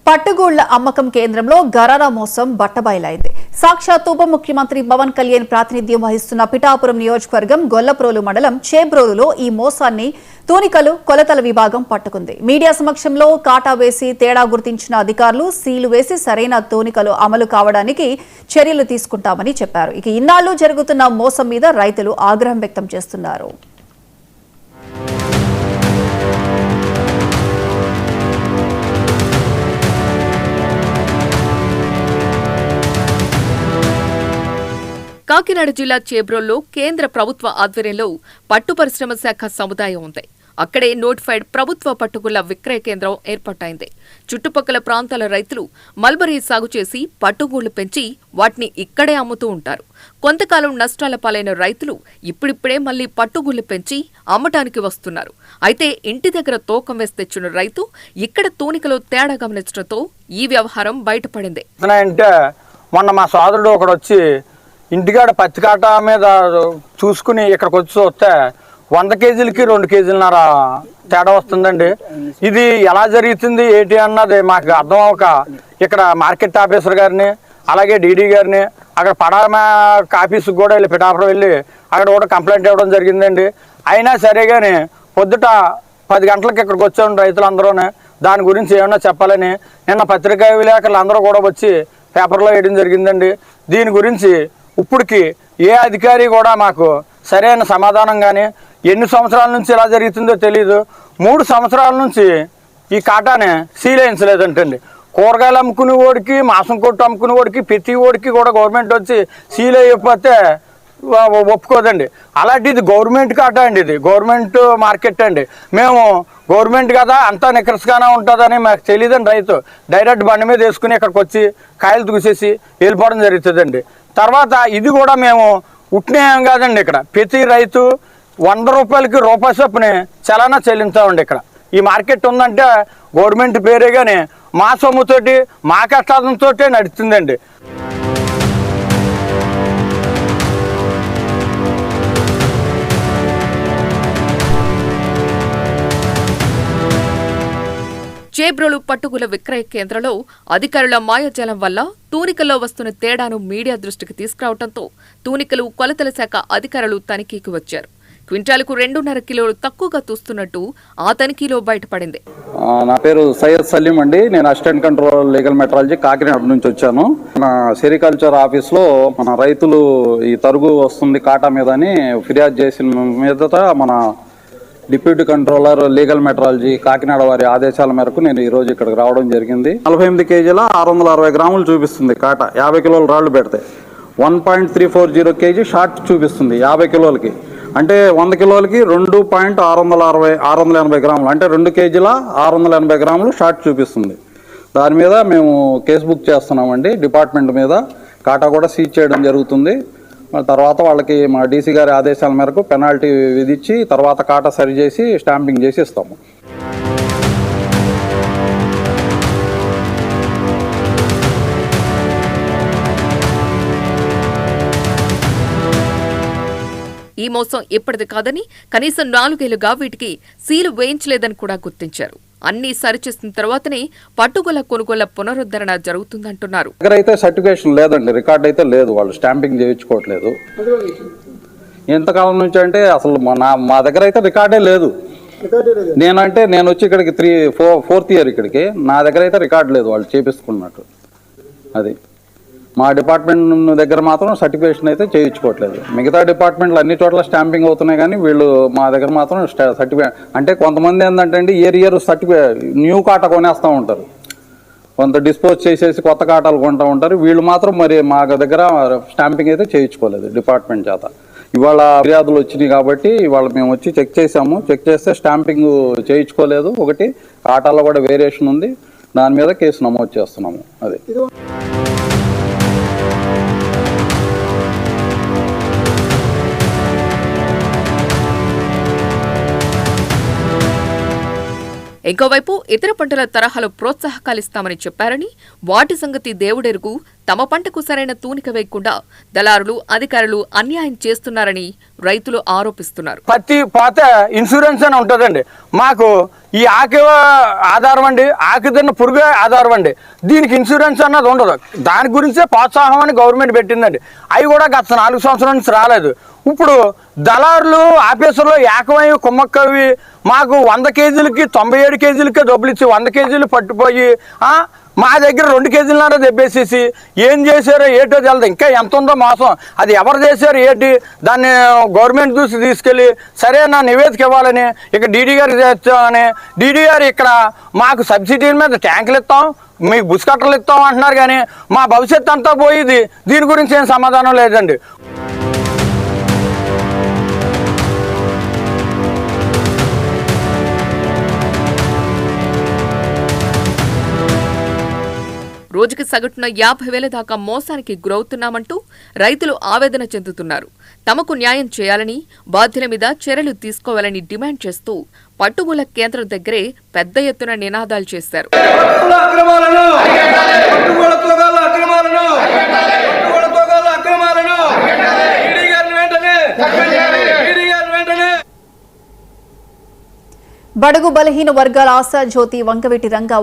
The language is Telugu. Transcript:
పట్టుగూళ్ల అమ్మకం కేంద్రంలో గరారా మోసం బట్టబయలైంది. సాక్షాత్ ఉప ముఖ్యమంత్రి పవన్ కళ్యాణ్ ప్రాతినిధ్యం వహిస్తున్న పిఠాపురం నియోజకవర్గం గొల్లప్రోలు మండలం చేబ్రోలులో ఈ మోసాన్ని తూనికలు కొలతల విభాగం పట్టుకుంది. మీడియా సమక్షంలో కాటా వేసి తేడా గుర్తించిన అధికారులు సీలు వేసి సరైన తూనికలు అమలు కావడానికి చర్యలు తీసుకుంటామని చెప్పారు. ఇక ఇన్నాళ్లు జరుగుతున్న మోసం మీద రైతులు ఆగ్రహం వ్యక్తం చేస్తున్నారు. కాకినాడ జిల్లా చేబ్రోల్లో కేంద్ర ప్రభుత్వ ఆధ్వర్యంలో పట్టు పరిశ్రమ శాఖ సముదాయం ఉంది. అక్కడే నోటిఫైడ్ ప్రభుత్వ పట్టుగుళ్ల విక్రయ కేంద్రం ఏర్పాటైంది. చుట్టుపక్కల ప్రాంతాల రైతులు మల్బరీ సాగు చేసి పట్టుగూళ్లు పెంచి వాటిని ఇక్కడే అమ్ముతూ ఉంటారు. కొంతకాలం నష్టాల పాలైన రైతులు ఇప్పుడిప్పుడే మళ్లీ పట్టుగూళ్లు పెంచి అమ్మటానికి వస్తున్నారు. అయితే ఇంటి దగ్గర తూకం వేసి తెచ్చిన రైతు ఇక్కడ తూనికలో తేడా గమనించడంతో ఈ వ్యవహారం బయటపడింది. మొన్న మా సోదరుడు ఒకడు వచ్చి ఇంటికాడ పత్తి కాట మీద చూసుకుని ఇక్కడికి వచ్చి చూస్తే 100 కేజీలకి 2 కేజీలన్నర తేడా వస్తుందండి. ఇది ఎలా జరుగుతుంది ఏంటి అన్నది మాకు అర్థం అవ్వక ఇక్కడ మార్కెట్ ఆఫీసర్ గారిని అలాగే డీడీ గారిని అక్కడ పడామ ఆఫీస్కి కూడా వెళ్ళి పిఠాపురం వెళ్ళి అక్కడ కూడా కంప్లైంట్ ఇవ్వడం జరిగిందండి. అయినా సరే కానీ పొద్దుట 10 గంటలకు ఇక్కడికి వచ్చాను రైతులందరూ దాని గురించి ఏమన్నా చెప్పాలని నిన్న పత్రికా విలేకరులు అందరూ కూడా వచ్చి పేపర్లో వేయడం జరిగిందండి. దీని గురించి ఇప్పటికి ఏ అధికారి కూడా మాకు సరైన సమాధానం కానీ ఎన్ని సంవత్సరాల నుంచి ఇలా జరుగుతుందో తెలీదు. 3 సంవత్సరాల నుంచి ఈ కాటానే సీల్ వేయించలేదంటండి. కూరగాయలు అమ్ముకునే వాడికి మాంసం కొట్టు అమ్ముకునే వాడికి ప్రతి వాడికి కూడా గవర్నమెంట్ వచ్చి సీల్ వేయకపోతే ఒప్పుకోదండి. అలాంటిది గవర్నమెంట్ కాటా అండి, ఇది గవర్నమెంట్ మార్కెట్ అండి. మేము గవర్నమెంట్ కదా అంతా నికరస్గానే ఉంటుందని మాకు తెలియదండి. రైతు డైరెక్ట్ బండి మీద వేసుకుని ఇక్కడికి వచ్చి కాయలు దూసేసి వెళ్ళిపోవడం జరుగుతుందండి. తర్వాత ఇది కూడా మేము ఉట్నేయం కాదండి, ఇక్కడ ప్రతి రైతు 100 రూపాయలకి రూపాయి చొప్పుని చలానా చెల్లించామండి. ఇక్కడ ఈ మార్కెట్ ఉందంటే గవర్నమెంట్ పేరే కానీ మా సొమ్ముతోటి మా కష్టాలతో నడుస్తుందండి. చేబ్రోలు పట్టుగుల విక్రయ కేంద్రంలో అధికారుల మాయాజాలం వల్ల తూనికల్లో వస్తున్న తేడాను మీడియా దృష్టికి తీసుకురావడంతో తూనికలు కొలతల శాఖ అధికారులు తనిఖీకి వచ్చారు. క్వింటాలకు 2.5 కిలోలు తక్కువగా తూస్తున్నట్టు ఆ తనిఖీలో బయటపడింది. నా పేరు సయ్యద్ సలీం అండి. నేను assistant controller legal metrology Kakinada నుంచి వచ్చాను. మన సెరికల్చర్ ఆఫీస్లో మన రైతులు ఈ తరుగు వస్తుంది కాటా మీద అని ఫిర్యాదు చేసిన మీదట మన deputy controller legal metrology Kakinada వారి ఆదేశాల మేరకు నేను ఈరోజు ఇక్కడికి రావడం జరిగింది. 48 కేజీల 660 గ్రాములు చూపిస్తుంది కాట. 50 కిలోల రాళ్లు పెడితే 1.340 కేజీ షార్ట్ చూపిస్తుంది 50 కిలోలకి. అంటే 100 కిలోలకి 2.680 గ్రాములు, అంటే 2 కేజీల 680 గ్రాములు షార్ట్ చూపిస్తుంది. దాని మీద మేము కేసు బుక్ చేస్తున్నామండి. డిపార్ట్మెంట్ మీద కాటా కూడా సీజ్ చేయడం జరుగుతుంది. తర్వాత వాళ్ళకి మా డీసీ గారి ఆదేశాల మేరకు పెనాల్టీ విధించి తర్వాత కాటా సరిచేసి స్టాంపింగ్ చేసి ఇస్తాము. ఈ మోసం ఇప్పటిది కాదని కనీసం 4 ఏళ్లుగా వీటికి సీలు వేయించలేదని కూడా గుర్తించారు. అన్ని సరిచేసిన తర్వాతనే పట్టుగొల కొనుగోళ్ల పునరుద్ధరణ జరుగుతుందంటున్నారు. అయితే సర్టిఫికేషన్ లేదండి, రికార్డ్ అయితే లేదు, వాళ్ళు స్టాంపింగ్ చేయించుకోవట్లేదు. ఎంతకాలం నుంచి అంటే అసలు మా దగ్గర అయితే రికార్డే లేదు. నేను వచ్చి ఇక్కడికి 4th ఇయర్ ఇక్కడికి, నా దగ్గర అయితే రికార్డు లేదు వాళ్ళు చేపించుకున్నట్టు. అది మా డిపార్ట్మెంట్ దగ్గర మాత్రం సర్టిఫికేషన్ అయితే చేయించుకోవట్లేదు. మిగతా డిపార్ట్మెంట్లు అన్ని చోట్ల స్టాంపింగ్ అవుతున్నాయి కానీ వీళ్ళు మా దగ్గర మాత్రం సర్టిఫికేట్ అంటే కొంతమంది ఏంటంటే ఇయర్ సర్టిఫికేట్ న్యూ కాటా కొనేస్తూ ఉంటారు, కొంత డిస్పోజ్ చేసేసి కొత్త కాటాలు కొంటూ ఉంటారు. వీళ్ళు మాత్రం మరి మా దగ్గర స్టాంపింగ్ అయితే చేయించుకోలేదు డిపార్ట్మెంట్ చేత. ఇవాళ ఫిర్యాదులు వచ్చినాయి కాబట్టి ఇవాళ మేము వచ్చి చెక్ చేసాము. చెక్ చేస్తే స్టాంపింగ్ చేయించుకోలేదు. ఒకటి కాటాలో కూడా వేరియేషన్ ఉంది, దాని మీద కేసు నమోదు చేస్తున్నాము. అది ఇంకోవైపు ఇతర పంటల తరహాలో ప్రోత్సాహకాలిస్తామని చెప్పారని, వాటి సంగతి దేవుడెరుగు, తమ పంటకు సరైన తూనిక వేయకుండా దళారులు, అధికారులు అన్యాయం చేస్తున్నారని రైతులు ఆరోపిస్తున్నారు. పత్తి పోతే ఇన్సూరెన్స్ అని ఉంటుందండి. మాకు ఈ ఆకు ఆధారం అండి, ఆకు తిన్న పురుగు ఆధారం అండి. దీనికి ఇన్సూరెన్స్ అన్నది ఉండదు. దాని గురించే ప్రోత్సాహం అని గవర్నమెంట్ పెట్టిందండి. అవి కూడా గత 4 సంవత్సరాల నుంచి రాలేదు. ఇప్పుడు దళారులు ఆఫీసులో ఏకమై కుమ్మక్కవి మాకు 100 కేజీలకి 97 కేజీలకే డబ్బులు ఇచ్చి 100 కేజీలు పట్టుపోయి మా దగ్గర 2 కేజీలన్నర దెబ్బేసేసి ఏం చేశారో ఏటో తెలదు. ఇంకా ఎంత ఉందో మోసం, అది ఎవరు చేశారు ఏంటి, దాన్ని గవర్నమెంట్ చూసి తీసుకెళ్ళి సరే నా నివేదిక ఇవ్వాలని ఇక డీడీ గారికి చేస్తామని, డీడీ గారు ఇక్కడ మాకు సబ్సిడీల మీద ట్యాంకులు ఇస్తాం, మీకు బుస్కట్టలు ఇస్తాం అంటున్నారు. కానీ మా భవిష్యత్తు అంతా పోయింది. దీని గురించి ఏం సమాధానం లేదండి. రోజుకి సగటున 50,000 దాకా మోసానికి గురవుతున్నామంటూ రైతులు ఆవేదన చెందుతున్నారు. తమకు న్యాయం చేయాలని, బాధ్యుల మీద చర్యలు తీసుకోవాలని డిమాండ్ చేస్తూ పట్టుగూళ్ల కేంద్రం దగ్గరే పెద్ద ఎత్తున నినాదాలు చేశారు. బడుగు బలహీన వర్గాల ఆశాజ్యోతి వంగవీటి రంగా